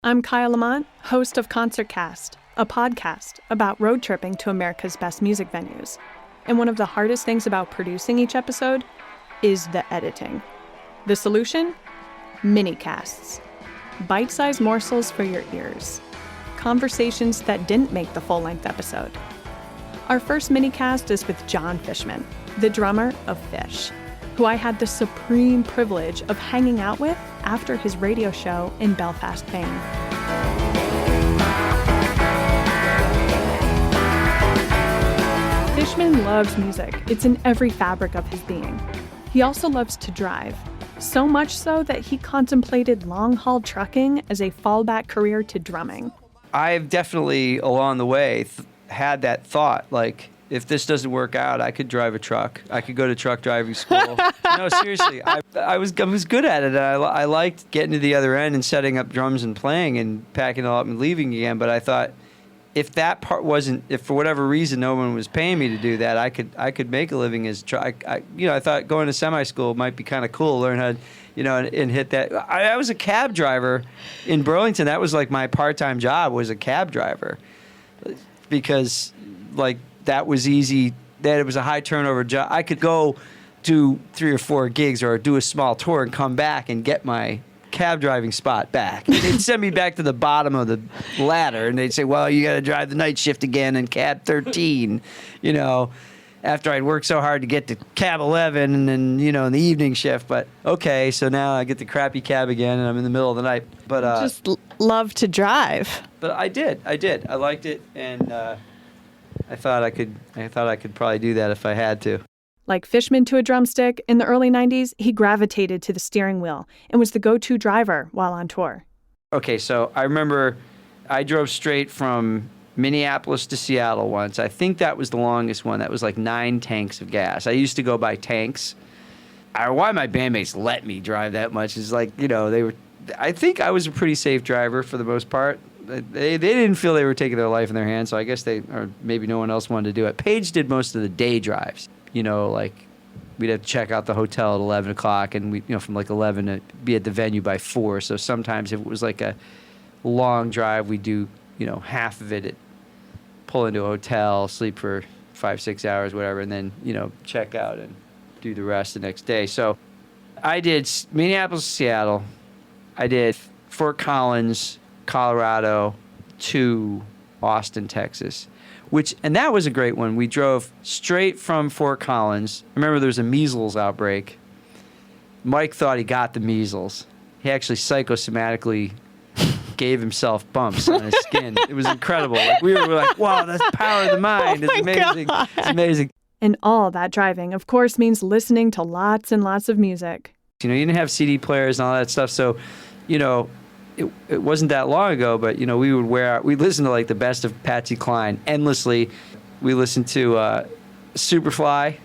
I'm Kyle Lamont, host of Concertcast, a podcast about road tripping to America's best music venues. And one of the hardest things about producing each episode is the editing. The solution? Minicasts. Bite-sized morsels for your ears. Conversations that didn't make the full-length episode. Our first minicast is with Jon Fishman, the drummer of Phish, who I had the supreme privilege of hanging out with after his radio show in Belfast, Maine. Fishman loves music. It's in every fabric of his being. He also loves to drive, so much so that he contemplated long-haul trucking as a fallback career to drumming. I've definitely, along the way, had that thought, like, if this doesn't work out, I could drive a truck. I could go to truck driving school. No, seriously, I was good at it. I liked getting to the other end and setting up drums and playing and packing it up and leaving again. But I thought, if that part wasn't, if for whatever reason no one was paying me to do that, I could make a living as I thought going to semi-school might be kind of cool. Learn how to, and hit that. I was a cab driver in Burlington. That was like my part-time job, was a cab driver, because like. That was easy. That it was a high turnover job. I could go do 3 or 4 gigs or do a small tour and come back and get my cab driving spot back. They'd send me back to the bottom of the ladder, and they'd say, well, you got to drive the night shift again in cab 13, after I'd worked so hard to get to cab 11 and then, in the evening shift. But okay, so now I get the crappy cab again, and I'm in the middle of the night. But just love to drive. But I did. I liked it, and I thought I could probably do that if I had to. Like Fishman to a drumstick, in the early 90s, he gravitated to the steering wheel and was the go-to driver while on tour. Okay, so I remember I drove straight from Minneapolis to Seattle once. I think that was the longest one. That was like 9 tanks of gas. I used to go by tanks. Why my bandmates let me drive that much is like, they were. I think I was a pretty safe driver for the most part. They didn't feel they were taking their life in their hands, so I guess or maybe no one else wanted to do it. Paige did most of the day drives. Like we'd have to check out the hotel at 11 o'clock, and we, from like 11 to be at the venue by 4. So sometimes if it was like a long drive, we'd do, half of it pull into a hotel, sleep for 5-6 hours, whatever, and then, check out and do the rest the next day. So I did Minneapolis, Seattle. I did Fort Collins, Colorado to Austin, Texas, and that was a great one. We drove straight from Fort Collins. I remember there was a measles outbreak. Mike thought he got the measles. He actually psychosomatically gave himself bumps on his skin. It was incredible. Like, we were like, wow, that's the power of the mind. It's amazing. God. It's amazing. And all that driving, of course, means listening to lots and lots of music. You didn't have CD players and all that stuff, so, it wasn't that long ago, but, we listened to, like, the best of Patsy Cline endlessly. We listened to Superfly,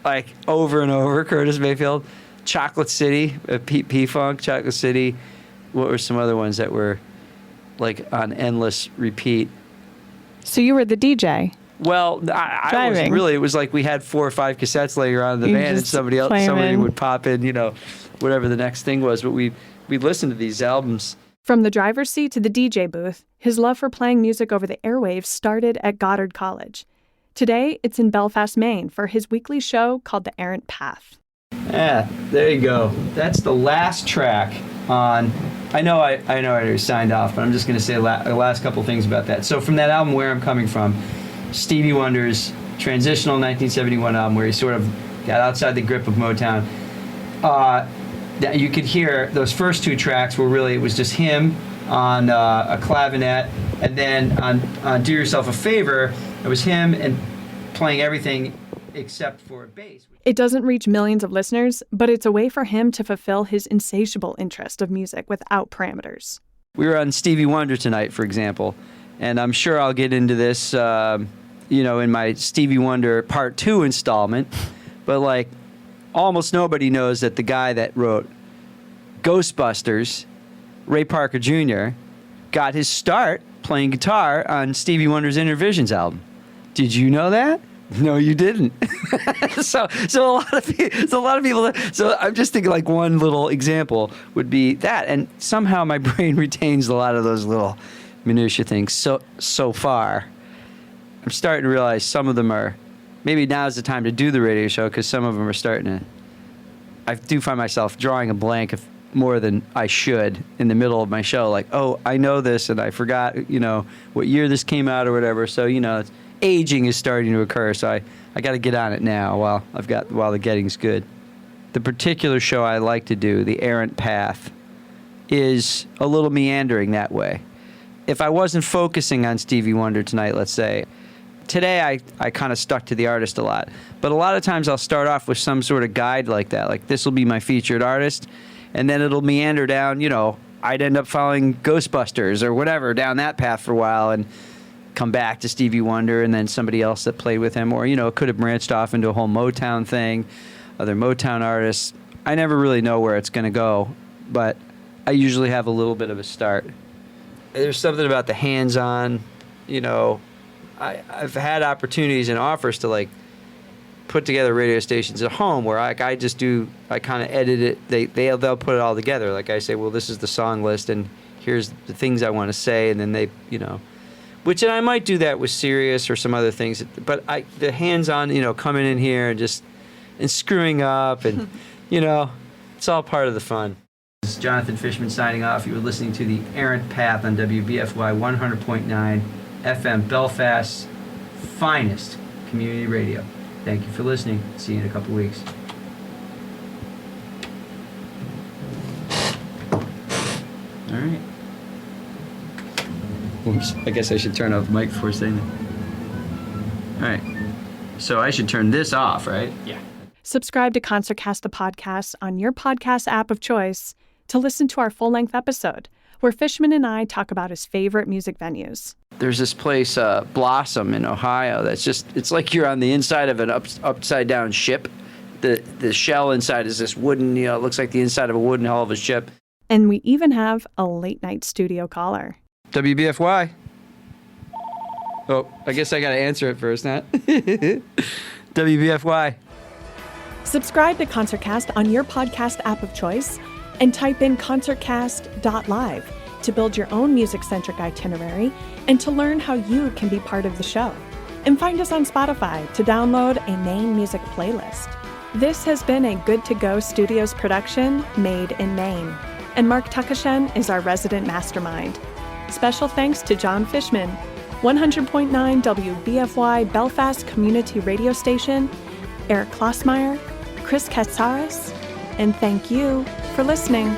like, over and over, Curtis Mayfield. Chocolate City, Pete P-Funk, Chocolate City. What were some other ones that were, like, on endless repeat? So you were the DJ? Well, I wasn't really. It was like we had 4 or 5 cassettes laying around in the van, and somebody would pop in, whatever the next thing was. But we listened to these albums. From the driver's seat to the DJ booth, his love for playing music over the airwaves started at Goddard College. Today, it's in Belfast, Maine, for his weekly show called the Errant Path. Yeah, there you go. That's the last track on. I know I already signed off, but I'm just going to say the last couple things about that. So from that album, Where I'm Coming From, Stevie Wonder's transitional 1971 album, where he sort of got outside the grip of Motown. That you could hear those first 2 tracks were really, it was just him on a clavinet, and then on Do Yourself a Favor, it was him and playing everything except for bass. It doesn't reach millions of listeners, but it's a way for him to fulfill his insatiable interest of music without parameters. We were on Stevie Wonder tonight, for example, and I'm sure I'll get into this, in my Stevie Wonder Part 2 installment, but like, almost nobody knows that the guy that wrote Ghostbusters, Ray Parker Jr., got his start playing guitar on Stevie Wonder's Inner Visions album. Did you know that? No, you didn't. so a lot of people. So I'm just thinking like one little example would be that, and somehow my brain retains a lot of those little minutia things. So far, I'm starting to realize some of them are. Maybe now's the time to do the radio show because some of them are starting to. I do find myself drawing a blank more than I should in the middle of my show. Like, oh, I know this and I forgot, what year this came out or whatever. So, aging is starting to occur. So I got to get on it now while the getting's good. The particular show I like to do, the Errant Path, is a little meandering that way. If I wasn't focusing on Stevie Wonder tonight, let's say, today I kind of stuck to the artist a lot. But a lot of times I'll start off with some sort of guide like that. Like, this will be my featured artist. And then it'll meander down, I'd end up following Ghostbusters or whatever down that path for a while and come back to Stevie Wonder and then somebody else that played with him. Or, it could have branched off into a whole Motown thing, other Motown artists. I never really know where it's going to go, but I usually have a little bit of a start. There's something about the hands-on, I've had opportunities and offers to put together radio stations at home where I kind of edit it. They'll put it all together. Like I say, well, this is the song list and here's the things I want to say, and then they, and I might do that with Sirius or some other things. But the hands-on, coming in here and screwing up and, it's all part of the fun. This is Jonathan Fishman signing off. You were listening to the Errant Path on WBFY 100.9 FM, Belfast's finest community radio. Thank you for listening. See you in a couple weeks. All right. Oops. I guess I should turn off the mic before saying that. All right. So I should turn this off, right? Yeah. Subscribe to ConcertCast the podcast on your podcast app of choice to listen to our full-length episode, where Fishman and I talk about his favorite music venues. There's this place, Blossom in Ohio, it's like you're on the inside of an upside-down ship. The shell inside is this wooden, it looks like the inside of a wooden hull of a ship. And we even have a late-night studio caller. WBFY. Oh, I guess I got to answer it first, huh? WBFY. Subscribe to ConcertCast on your podcast app of choice and type in concertcast.live to build your own music-centric itinerary and to learn how you can be part of the show. And find us on Spotify to download a Maine music playlist. This has been a Good To Go Studios production made in Maine. And Mark Tuckashen is our resident mastermind. Special thanks to Jon Fishman, 100.9 WBFY Belfast Community Radio Station, Eric Klossmeyer, Chris Katsaris, and thank you for listening.